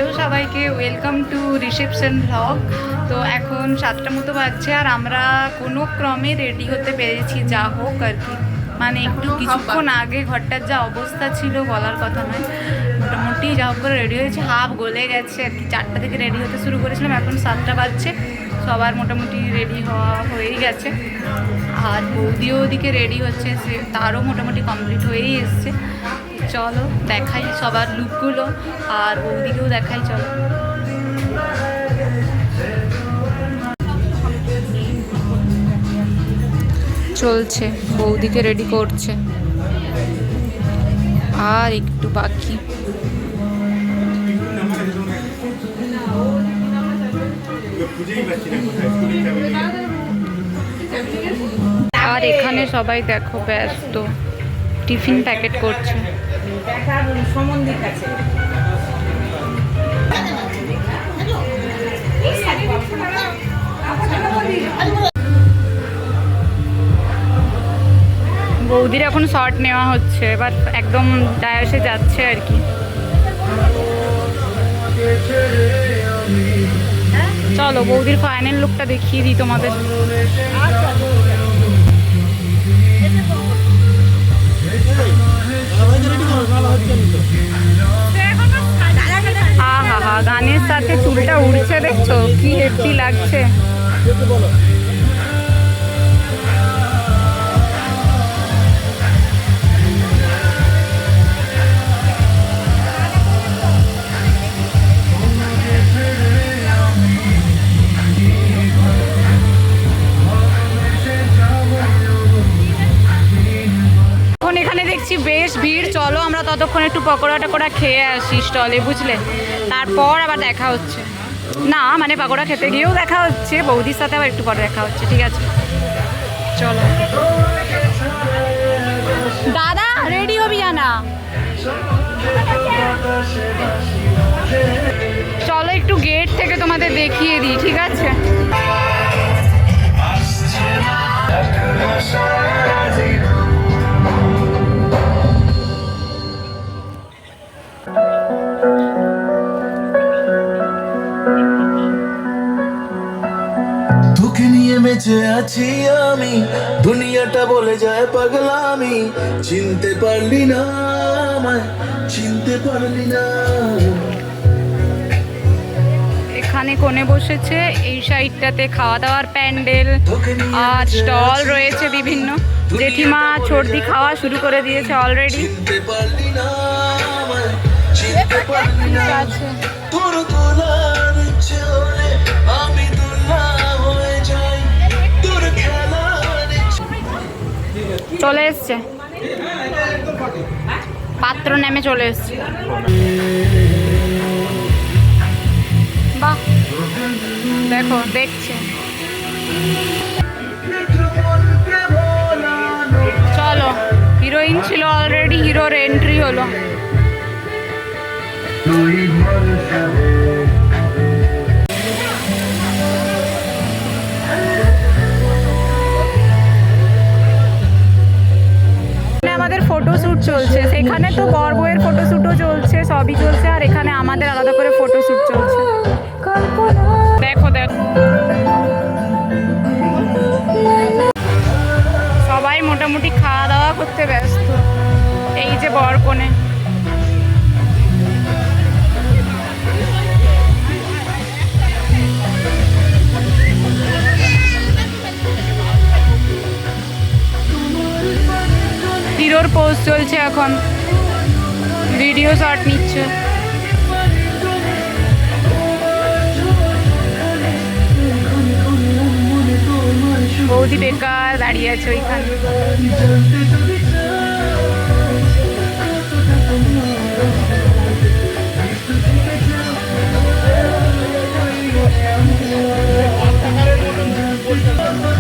Hello সবাইকে, welcome to reception blog. তো এখন 7টা মতো বাজছে আর আমরা কোনো ক্রমে রেডি হতে পেরেছি, যা হোক আর কি। মানে একটু কিছুক্ষণ আগে ঘরটার যা অবস্থা ছিল বলার কথা নয়, মোটামুটি যা হোক করে রেডি হয়েছে, হাফ গলে গেছে আর কি। 4টা থেকে রেডি হতে শুরু করেছিলাম, এখন 7টা বাজছে, সবার মোটামুটি রেডি হওয়া হয়েই গেছে। আর বৌদিও ওদিকে রেডি হচ্ছে, সে তারও মোটামুটি কমপ্লিট হয়েই এসছে। চলো দেখাই সবার লুকগুলো, আর বৌদিকেও দেখাই। চলো চলছে, বৌদিকে রেডি করছে আর একটু বাকি। আর এখানে সবাই দেখো ব্যস্ত, টিফিন প্যাকেট করছে। বৌদির এখন শর্ট নেওয়া হচ্ছে, এবার একদম ডায়াসে যাচ্ছে আর কি। চলো বৌদির ফাইনাল লুকটা দেখিয়ে দিই তোমাদের। হা হা হা, গানের সাথে চুলটা উড়ছে, দেখছো কি হেভি লাগছে। এখানে দেখছি বেশ ভিড়, চলো আমরা ততক্ষণ একটু পকোড়া টকোড়া খেয়ে আসি স্টলে, বুঝলে, তারপর আবার দেখা হচ্ছে। না মানে পকোড়া খেতে গিয়েও দেখা হচ্ছে, বৌদির সাথে আবার একটু পরে দেখা হচ্ছে, ঠিক আছে চলো। দাদা রেডি হবি না? চলো একটু গেট থেকে তোমাদের দেখিয়ে দিই, ঠিক আছে। তোকে নিয়ে বেঁচে আছি আমি, দুনিয়াটা বলে যায় পাগলামি। চিনতে পারলি না আমায়, চিনতে পারলি না। এখানে কোণে বসেছে, এই সাইডটাতে খাওয়া দাওয়ার প্যান্ডেল আর স্টল রয়েছে বিভিন্ন। জেঠিমা সর্দি খাওয়া শুরু করে দিয়েছে অলরেডি। চিনতে পারলি না আমায়, চিনতে পারলি না। তোর তোলার ইচ্ছে হলে আমি দুলা হয়ে যাই, তোর খেলার ইচ্ছে। চলে এসছে পাত্র, নেমে চলে এসছে। বাহ দেখো, দেখছে। চলো, হিরোইন ছিল অলরেডি, হিরোর এন্ট্রি হলো। আমাদের ফটোশ্যুট চলছে, সেখানে তো বর বউয়ের ফটোশ্যুটও চলছে, সবই চলছে, আর এখানে আমাদের আলাদা করে ফটোশ্যুট চলছে। দেখো দেখো, সবাই মোটামুটি খাওয়া দাওয়া করতে ব্যস্ত। এই যে বর কনে, হিরোর পোজ চলছে এখন, ভিডিও শট নিচ্ছে। বৌদি বেকার দাঁড়িয়ে আছে ওইখানে।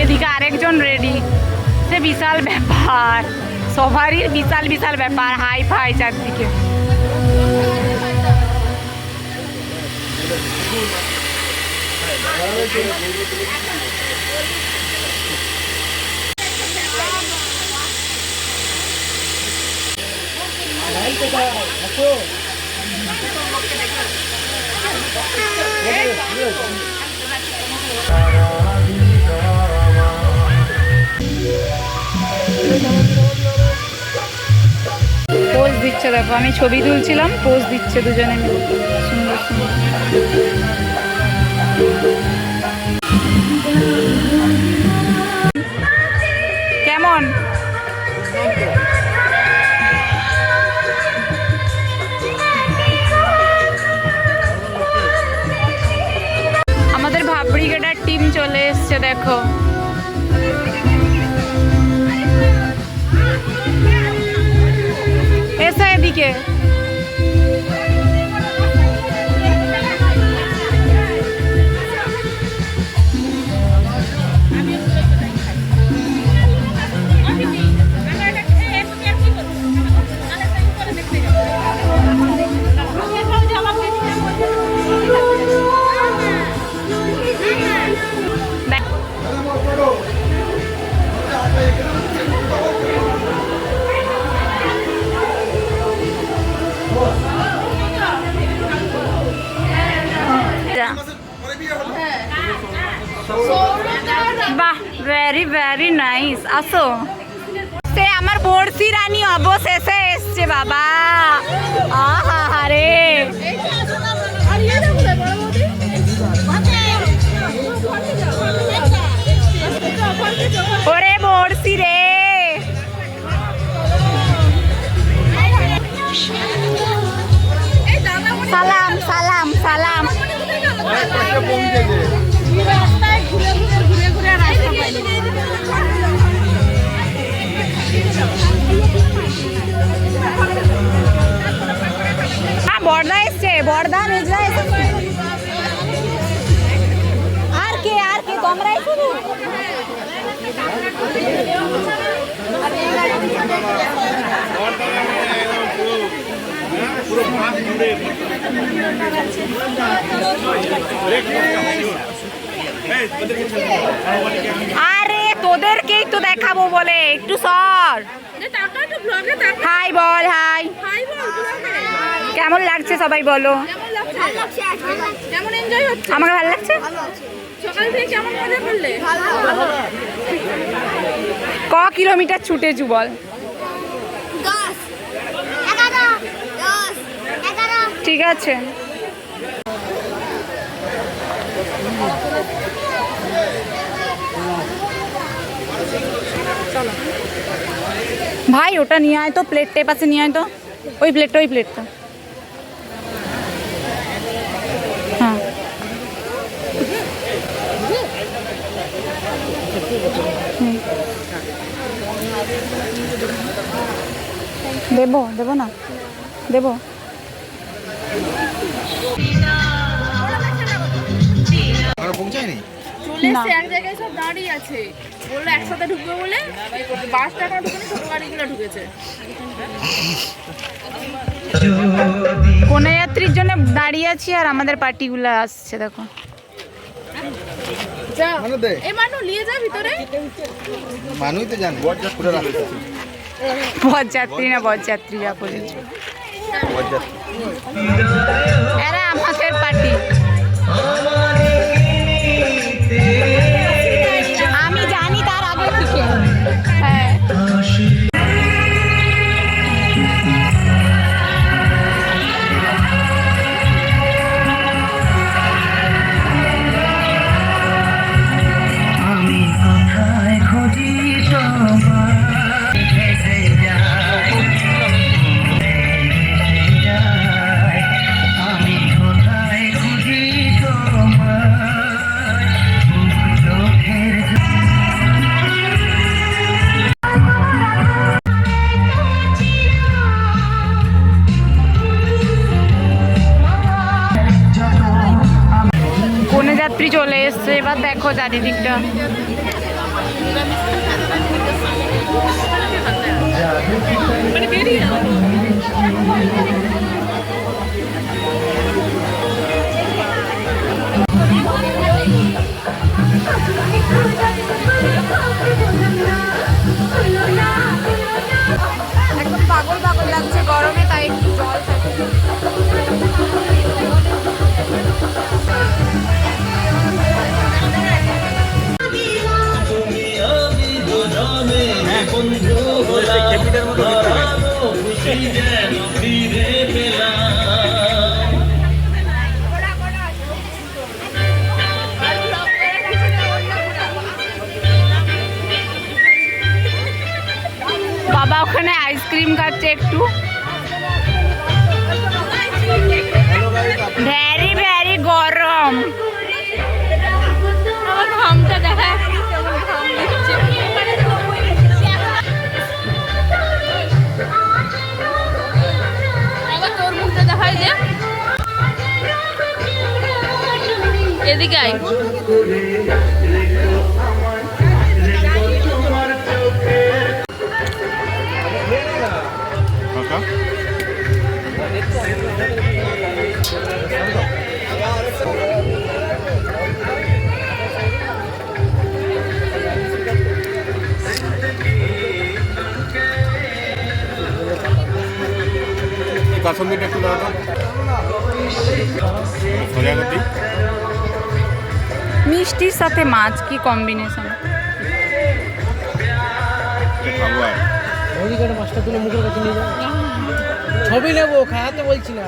এদিকে আরেকজন রেডি, সে বিশাল ব্যাপার, সবারই বিশাল বিশাল ব্যাপার, হাই ফাই চারদিকে। পোজ দিচ্ছে দেখো, আমি ছবি তুলছিলাম, পোজ দিচ্ছে দুজনে মিলে সুন্দর সুন্দর। কেমন আমাদের ভাব ব্রিগেডের টিম চলে এসছে দেখো। এসো এদিকে। বাহ, ভেরি ভেরি নাইস। আসো, সে আমার বর্ষি রানী অবশেষে এসছে বাবা। আহা রে, ওরে বর্ষি রে। সালাম সালাম সালাম। বর্দা এসছে, বর্দা মেজরা এসছে। আর কে তোমরা এসেছো? আরে তোদেরকেই তো দেখাবো বলে একটু সর। হাই বল, হাই। কেমন লাগছে সবাই বলো? আমার ভালো লাগছে। ক কিলোমিটার ছুটেছু বল? ঠিক আছে। ভাই ওটা নিয়ে আয় তো, প্লেটটা পাশে নিয়ে আয় তো, ওই প্লেটটা। হ্যাঁ দেবো না দেবো। পৌঁছায়নি, চলে এসে এক জায়গায় সব দাঁড়িয়ে আছে, বললো একসাথে ঢুকবে বলে। বাসটা এখন ঢুকেনি, ছোট গাড়িগুলো ঢুকেছে। কোন যাত্রীর জন্য দাঁড়িয়ে আছি আর আমাদের পার্টিগুলো আসছে দেখো। যা এ মানু নিয়ে যা ভিতরে। মানুই তো জানে বরযাত্রী না বরযাত্রী যা বলেছে, এরা আমাদের পার্টি। আমি জানি তার আগে থেকে। হ্যাঁ যাত্রী চলে এসছে, এবার দেখো চারিদিকটা। একদম পাগল পাগল লাগছে গরমে, তাই একটু জল থাকে। ওখানে আইসক্রিম খাচ্ছে একটু। ভ্যারি ভ্যারি গরম। আমার ঘামটা দেখা কেমন ঘাম দিচ্ছে। আবার তোর মুখটা দেখাই যে এদিকে আই। কাসন্দিটা একটু দাও তো। সোজা করতি। মিষ্টির সাথে মাছ কি কম্বিনেশন। খাবো আর মাছটা তুলে মুখের কাছে নিয়ে যাও। ছবি নেবো, খাওয়াতে বলছি না।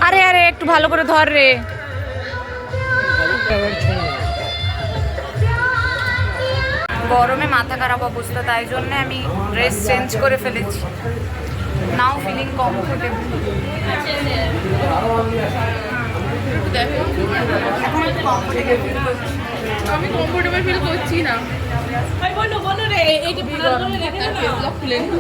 আরে আরে একটু ভালো করে ধর রে। গরমে মাথা খারাপ অবস্থা, তাই জন্য আমি ড্রেস চেঞ্জ করে ফেলেছি। নাও ফিলিং কমফোর্টেবল। আমি কমফোর্টেবল ফিল করছি না। বলো রে এইটা খুলে নি।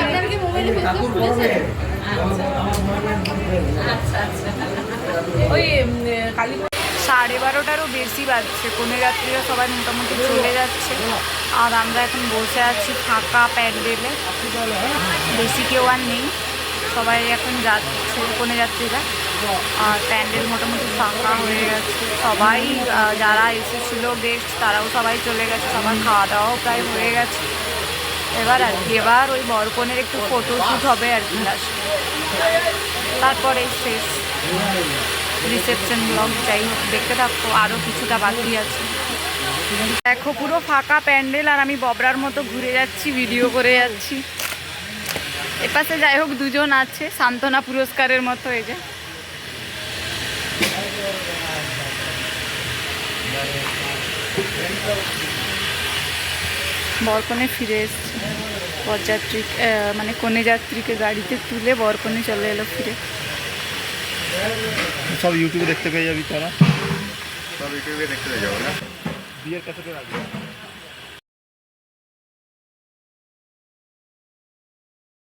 আপনার কি মোবাইলে ফেসবুক খুলেছে? ওই কালী 12:30টারও বেশি বাজছে। কনে যাত্রীরা সবাই মোটামুটি চলে যাচ্ছে, আর আমরা এখন বসে আছি ফাঁকা প্যান্ডেলে। বেশি কেউ আর নেই, সবাই এখন যাচ্ছে কনে যাত্রীরা। আর প্যান্ডেল মোটামুটি ফাঁকা হয়ে গেছে। সবাই যারা এসেছিলো গেস্ট তারাও সবাই চলে গেছে, সবার খাওয়া দাওয়াও প্রায় হয়ে গেছে। এবার আর কি, এবার ওই বরকনের একটু ফটোশ্যুট হবে আর কি লাস্টে, তারপরে শেষ রিসেপশন ব্লগ। যাই হোক দেখতে থাকো, আরও কিছুটা বাকি আছে। দেখো পুরো ফাঁকা প্যান্ডেল, আর আমি ববরার মতো ঘুরে যাচ্ছি, ভিডিও করে যাচ্ছি। এপাশে যাই হোক দুজন আছে সান্ত্বনা পুরস্কারের মতো। এই যে বরকনে ফিরে এসছে বরযাত্রী, মানে কনে যাত্রীকে গাড়িতে তুলে বরকনে চলে এলো ফিরে। সব ইউটিউবে দেখতে পেয়ে যাবি তোরা, সব ইউটিউবে দেখতে পেয়ে যাবো না। বিয়ের কাছে রাখবি।